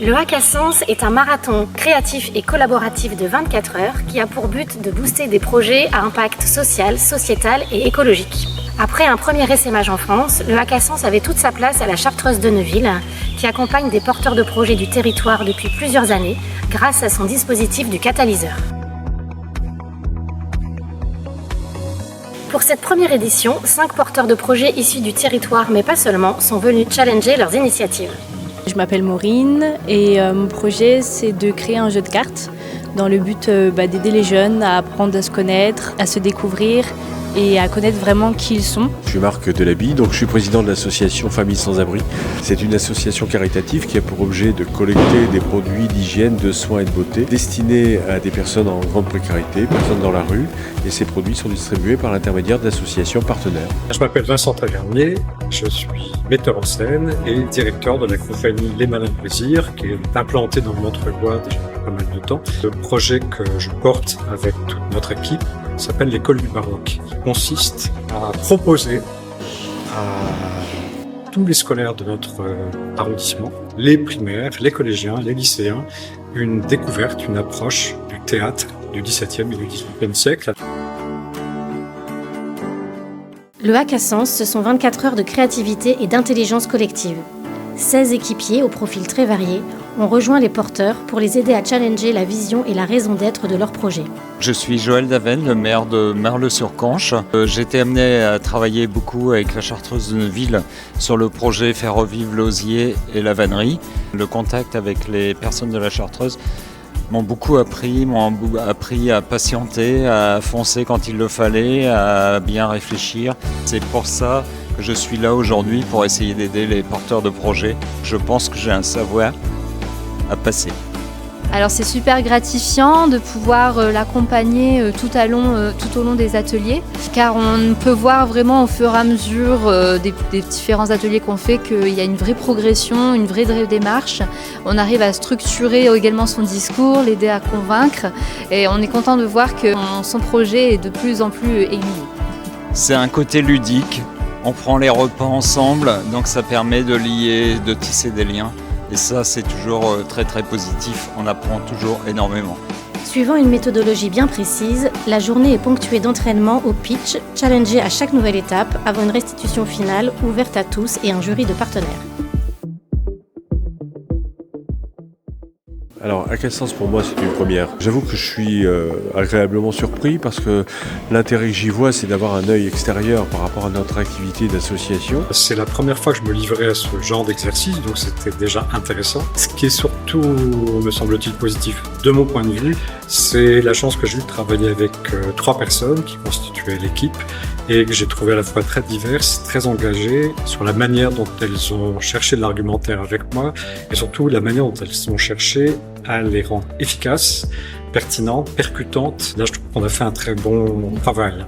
Le Hack-à-Sens est un marathon créatif et collaboratif de 24 heures qui a pour but de booster des projets à impact social, sociétal et écologique. Après un premier essaimage en France, le Hack-à-Sens avait toute sa place à la Chartreuse de Neuville, qui accompagne des porteurs de projets du territoire depuis plusieurs années grâce à son dispositif du catalyseur. Pour cette première édition, 5 porteurs de projets issus du territoire, mais pas seulement, sont venus challenger leurs initiatives. Je m'appelle Maureen et mon projet c'est de créer un jeu de cartes dans le but d'aider les jeunes à apprendre à se connaître, à se découvrir et à connaître vraiment qui ils sont. Je suis Marc Delaby, donc je suis président de l'association Famille sans abri. C'est une association caritative qui a pour objet de collecter des produits d'hygiène, de soins et de beauté destinés à des personnes en grande précarité, personnes dans la rue, et ces produits sont distribués par l'intermédiaire d'associations partenaires. Je m'appelle Vincent Tavernier, je suis metteur en scène et directeur de la compagnie Les Malins Plaisirs qui est implantée dans le Montreuil-Bois déjà depuis pas mal de temps. Le projet que je porte avec toute notre équipe s'appelle l'école du baroque, qui consiste à proposer à tous les scolaires de notre arrondissement, les primaires, les collégiens, les lycéens, une découverte, une approche du théâtre du XVIIe et du XVIIIe siècle. Le Hack-à-Sens, ce sont 24 heures de créativité et d'intelligence collective. 16 équipiers au profil très varié ont rejoint les porteurs pour les aider à challenger la vision et la raison d'être de leur projet. Je suis Joël Daven, le maire de Marle-sur-Canche. J'ai été amené à travailler beaucoup avec la Chartreuse de Neuville sur le projet Faire revivre l'osier et la vannerie. Le contact avec les personnes de la Chartreuse m'ont beaucoup appris, à patienter, à foncer quand il le fallait, à bien réfléchir. C'est pour ça que je suis là aujourd'hui pour essayer d'aider les porteurs de projets. Je pense que j'ai un savoir à passer. Alors c'est super gratifiant de pouvoir l'accompagner tout au long des ateliers, car on peut voir vraiment au fur et à mesure des différents ateliers qu'on fait qu'il y a une vraie progression, une vraie démarche. On arrive à structurer également son discours, l'aider à convaincre, et on est content de voir que son projet est de plus en plus aiguillé. C'est un côté ludique, on prend les repas ensemble, donc ça permet de lier, de tisser des liens. Et ça, c'est toujours très très positif, on apprend toujours énormément. Suivant une méthodologie bien précise, la journée est ponctuée d'entraînements au pitch, challengés à chaque nouvelle étape, avant une restitution finale ouverte à tous et un jury de partenaires. Alors, Hack-à-Sens pour moi c'est une première. J'avoue que je suis agréablement surpris parce que l'intérêt que j'y vois c'est d'avoir un œil extérieur par rapport à notre activité d'association. C'est la première fois que je me livrais à ce genre d'exercice, donc c'était déjà intéressant. Ce qui est surtout, me semble-t-il, positif de mon point de vue, c'est la chance que j'ai eu de travailler avec 3 personnes qui constituaient l'équipe et que j'ai trouvé à la fois très diverses, très engagées sur la manière dont elles ont cherché de l'argumentaire avec moi et surtout la manière dont elles ont cherché à les rendre efficaces, pertinentes, percutantes. Là, je trouve qu'on a fait un très bon travail.